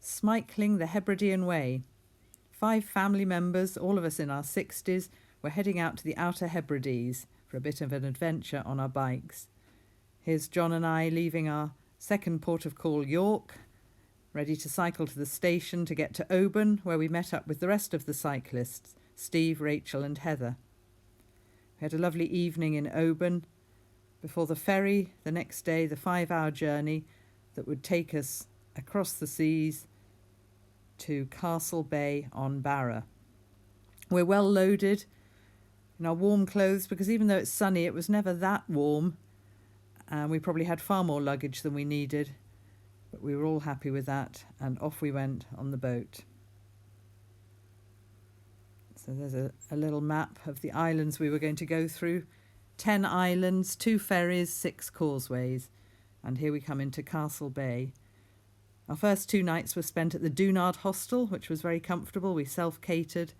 Smycling the Hebridean Way. 5 family members, all of us in our 60s, were heading out to the Outer Hebrides for a bit of an adventure on our bikes. Here's John and I leaving our second port of call, York, ready to cycle to the station to get to Oban, where we met up with the rest of the cyclists, Steve, Rachel and Heather. We had a lovely evening in Oban before the ferry the next day, the 5-hour journey that would take us across the seas to Castle Bay on Barra. We're well loaded in our warm clothes because even though it's sunny, it was never that warm, and we probably had far more luggage than we needed, but we were all happy with that, and off we went on the boat. So there's a little map of the islands we were going to go through. 10 islands, 2 ferries, 6 causeways, and here we come into Castle Bay. Our first 2 nights were spent at the Dunard Hostel, which was very comfortable. We self-catered.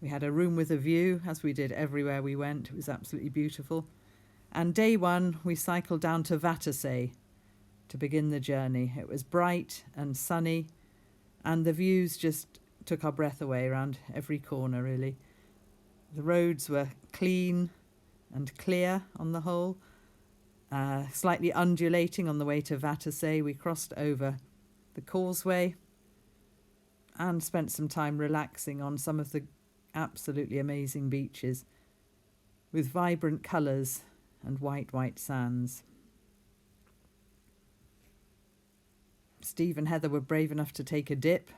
We had a room with a view, as we did everywhere we went. It was absolutely beautiful. And day 1, we cycled down to Vatersay to begin the journey. It was bright and sunny, and the views just took our breath away around every corner, really. The roads were clean and clear on the whole, slightly undulating on the way to Vatersay. We crossed over the causeway and spent some time relaxing on some of the absolutely amazing beaches with vibrant colours and white sands. Steve and Heather were brave enough to take a dip,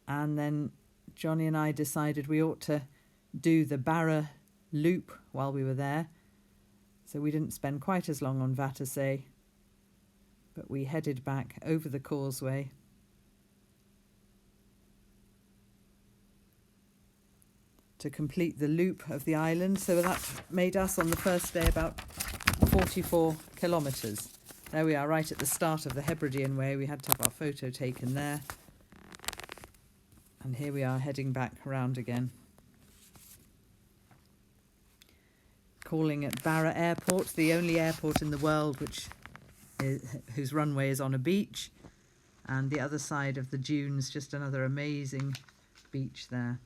and then Johnny and I decided we ought to do the Barra loop while we were there, so we didn't spend quite as long on Vatersay, but we headed back over the causeway to complete the loop of the island. So that made us on the first day about 44 kilometres. There we are, right at the start of the Hebridean Way. We had to have our photo taken there. And here we are heading back around again. Calling at Barra Airport, the only airport in the world whose runway is on a beach, and the other side of the dunes, just another amazing beach there.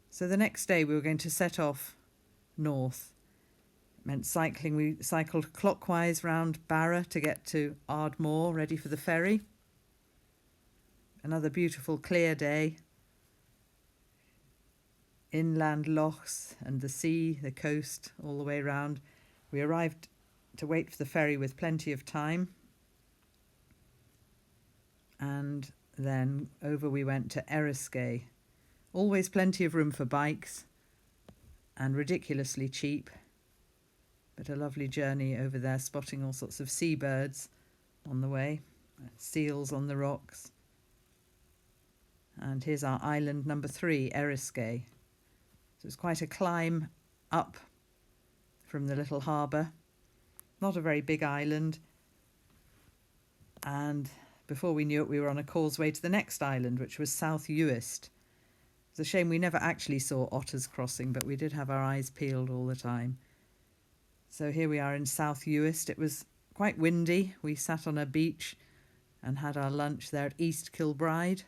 So the next day we were going to set off north. It meant cycling. We cycled clockwise round Barra to get to Ardmore, ready for the ferry. Another beautiful clear day. Inland lochs and the sea, the coast, all the way round. We arrived to wait for the ferry with plenty of time. And then over we went to Eriskay. Always plenty of room for bikes and ridiculously cheap. But a lovely journey over there, spotting all sorts of seabirds on the way, seals on the rocks. And here's our island number 3, Eriskay. So it's quite a climb up from the little harbour. Not a very big island. And before we knew it, we were on a causeway to the next island, which was South Uist. It's a shame we never actually saw otters crossing, but we did have our eyes peeled all the time. So here we are in South Uist. It was quite windy. We sat on a beach and had our lunch there at East Kilbride.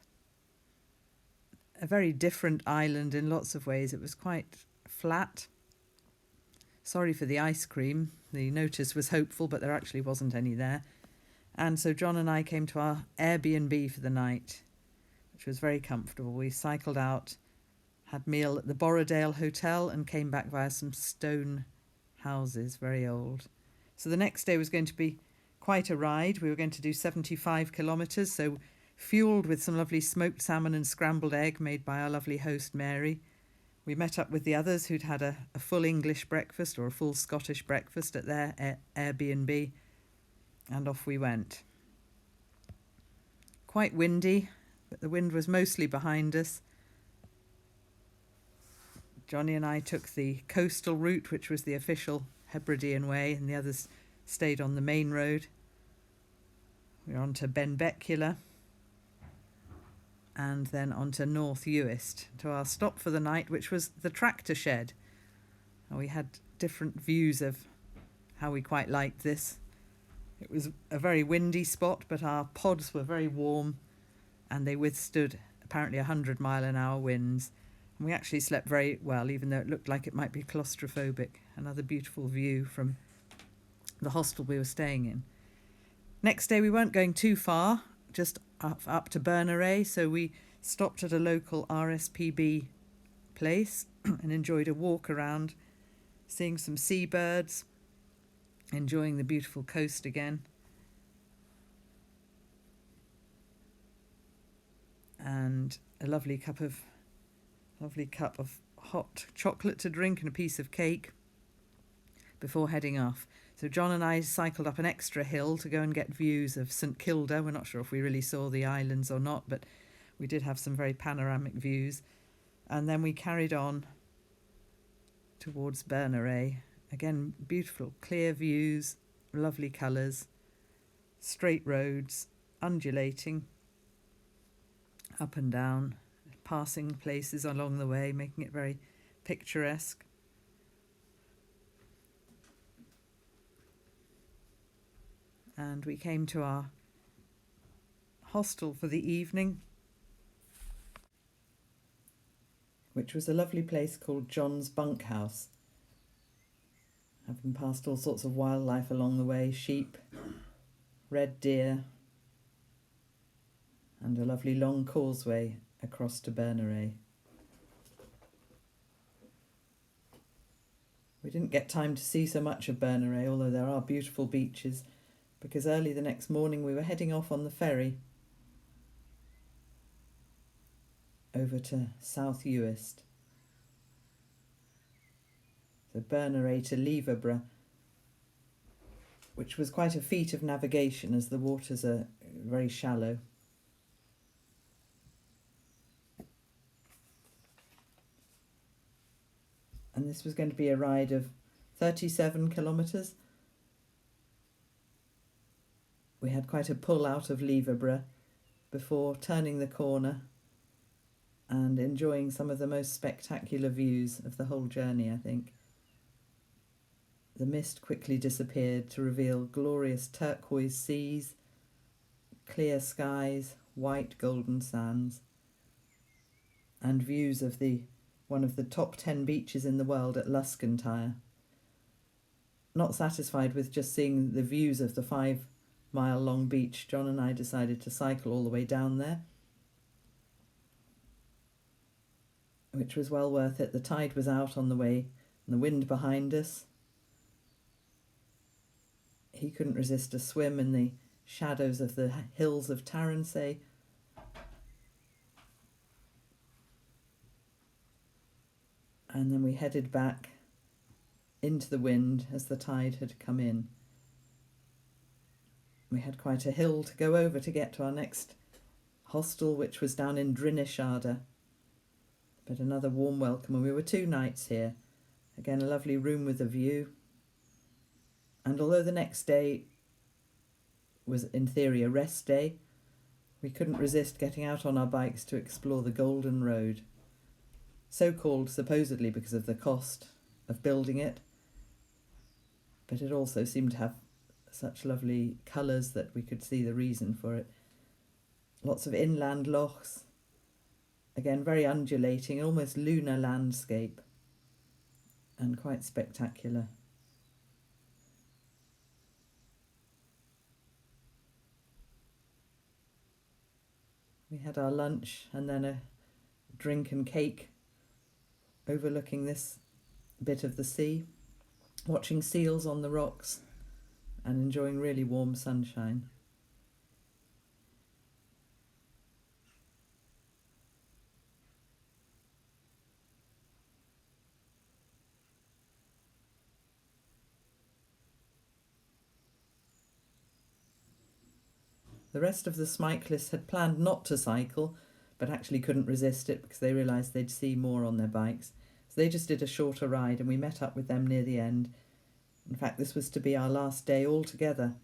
A very different island in lots of ways. It was quite flat. Sorry for the ice cream. The notice was hopeful, but there actually wasn't any there. And so John and I came to our Airbnb for the night, which was very comfortable. We cycled out, had meal at the Borrowdale Hotel, and came back via some stone houses, very old. So the next day was going to be quite a ride. We were going to do 75 kilometres, so fuelled with some lovely smoked salmon and scrambled egg made by our lovely host Mary. We met up with the others who'd had a full English breakfast or a full Scottish breakfast at their Airbnb, and off we went. Quite windy, but the wind was mostly behind us. Johnny and I took the coastal route, which was the official Hebridean Way, and the others stayed on the main road. We were on to Benbecula, and then on to North Uist, to our stop for the night, which was the tractor shed. And we had different views of how we quite liked this. It was a very windy spot, but our pods were very warm and they withstood apparently 100-mile-an-hour winds. And we actually slept very well, even though it looked like it might be claustrophobic. Another beautiful view from the hostel we were staying in. Next day we weren't going too far, just up to Berneray, so we stopped at a local RSPB place and enjoyed a walk around, seeing some seabirds, enjoying the beautiful coast again. And a lovely cup of hot chocolate to drink and a piece of cake before heading off. So John and I cycled up an extra hill to go and get views of St Kilda. We're not sure if we really saw the islands or not, but we did have some very panoramic views. And then we carried on towards Berneray. Again, beautiful, clear views, lovely colours, straight roads, undulating, up and down, passing places along the way, making it very picturesque. And we came to our hostel for the evening, which was a lovely place called John's Bunkhouse. Having passed all sorts of wildlife along the way, sheep, red deer, and a lovely long causeway across to Berneray. We didn't get time to see so much of Berneray, although there are beautiful beaches, because early the next morning we were heading off on the ferry over to South Uist. So Berneray to Liverpool, which was quite a feat of navigation as the waters are very shallow. And this was going to be a ride of 37 kilometres. We had quite a pull out of Liverpool before turning the corner and enjoying some of the most spectacular views of the whole journey, I think. The mist quickly disappeared to reveal glorious turquoise seas, clear skies, white golden sands, and views of one of the top 10 beaches in the world at Luscantire. Not satisfied with just seeing the views of the 5-mile-long beach, John and I decided to cycle all the way down there, which was well worth it. The tide was out on the way and the wind behind us. He couldn't resist a swim in the shadows of the hills of Tarensay. And then we headed back into the wind as the tide had come in. We had quite a hill to go over to get to our next hostel, which was down in Drinishada. But another warm welcome, and we were 2 nights here. Again, a lovely room with a view. And although the next day was in theory a rest day, we couldn't resist getting out on our bikes to explore the Golden Road. So called supposedly because of the cost of building it, but it also seemed to have such lovely colours that we could see the reason for it. Lots of inland lochs, again very undulating, almost lunar landscape, and quite spectacular. We had our lunch and then a drink and cake overlooking this bit of the sea, watching seals on the rocks and enjoying really warm sunshine. The rest of the Smyclists had planned not to cycle, but actually couldn't resist it because they realised they'd see more on their bikes. So they just did a shorter ride and we met up with them near the end. In fact, this was to be our last day altogether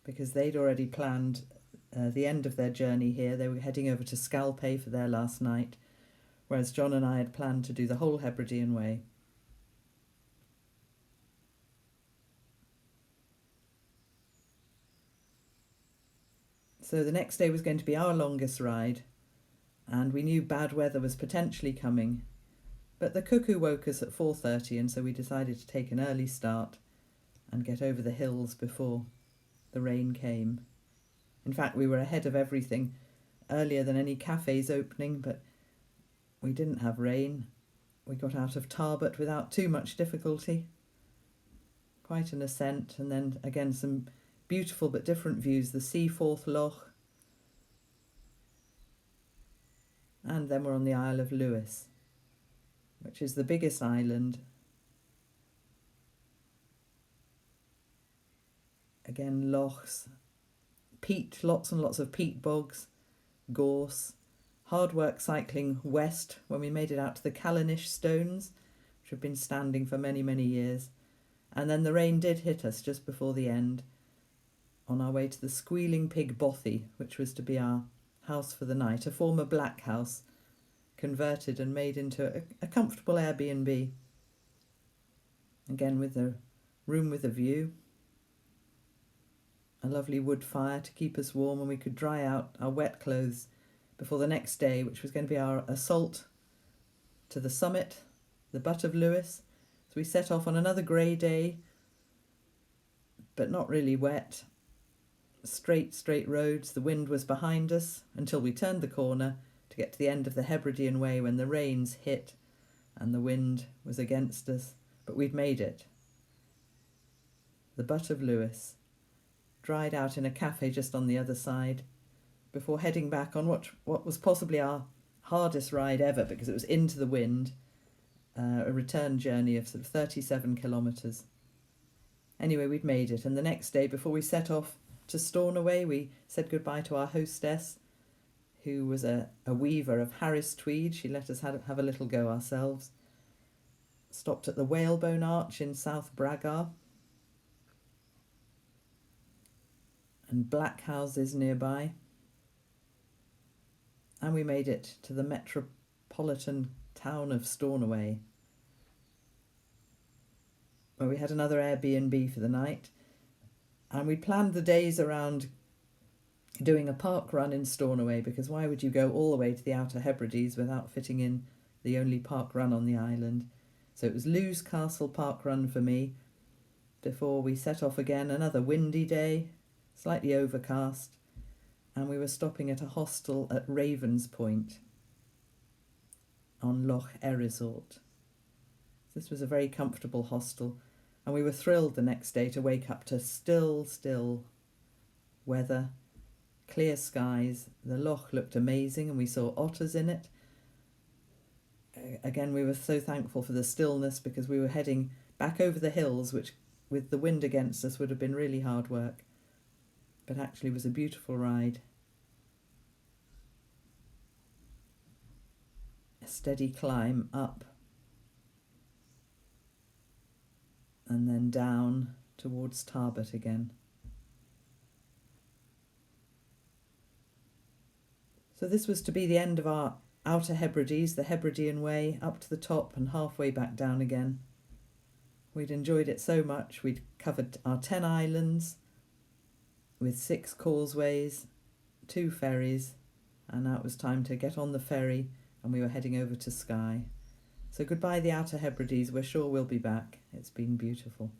because they'd already planned the end of their journey here. They were heading over to Scalpay for their last night, whereas John and I had planned to do the whole Hebridean Way. So the next day was going to be our longest ride, and we knew bad weather was potentially coming. But the cuckoo woke us at 4:30, and so we decided to take an early start and get over the hills before the rain came. In fact, we were ahead of everything, earlier than any cafes opening, but we didn't have rain. We got out of Tarbert without too much difficulty. Quite an ascent, and then again some beautiful but different views, the Seaforth Loch, and then we're on the Isle of Lewis, which is the biggest island. Again, lochs, peat, lots and lots of peat bogs, gorse, hard work cycling west when we made it out to the Callanish stones, which have been standing for many, many years. And then the rain did hit us just before the end on our way to the Squealing Pig Bothy, which was to be our house for the night, a former black house converted and made into a comfortable Airbnb. Again, with a room with a view, a lovely wood fire to keep us warm, and we could dry out our wet clothes before the next day, which was going to be our assault to the summit, the butt of Lewis. So we set off on another grey day, but not really wet. Straight roads. The wind was behind us until we turned the corner to get to the end of the Hebridean Way, when the rains hit and the wind was against us. But we'd made it. The butt of Lewis, dried out in a cafe just on the other side, before heading back on what was possibly our hardest ride ever, because it was into the wind, a return journey of sort of 37 kilometres. Anyway, we'd made it, and the next day, before we set off to Stornoway, we said goodbye to our hostess, who was a weaver of Harris tweed. She let us have a little go ourselves. Stopped at the Whalebone Arch in South Bragar, and black houses nearby. And we made it to the metropolitan town of Stornoway, where we had another Airbnb for the night. And we planned the days around doing a park run in Stornoway, because why would you go all the way to the Outer Hebrides without fitting in the only park run on the island? So it was Lewes Castle park run for me, before we set off again, another windy day, slightly overcast, and we were stopping at a hostel at Ravens Point on Loch Erisort. This was a very comfortable hostel, and we were thrilled the next day to wake up to still weather, clear skies. The loch looked amazing, and we saw otters in it. Again, we were so thankful for the stillness, because we were heading back over the hills, which with the wind against us would have been really hard work, but actually was a beautiful ride. A steady climb up and then down towards Tarbert again. So this was to be the end of our Outer Hebrides, the Hebridean Way, up to the top and halfway back down again. We'd enjoyed it so much. We'd covered our 10 islands with 6 causeways, 2 ferries, and now it was time to get on the ferry, and we were heading over to Skye. So goodbye the Outer Hebrides. We're sure we'll be back. It's been beautiful.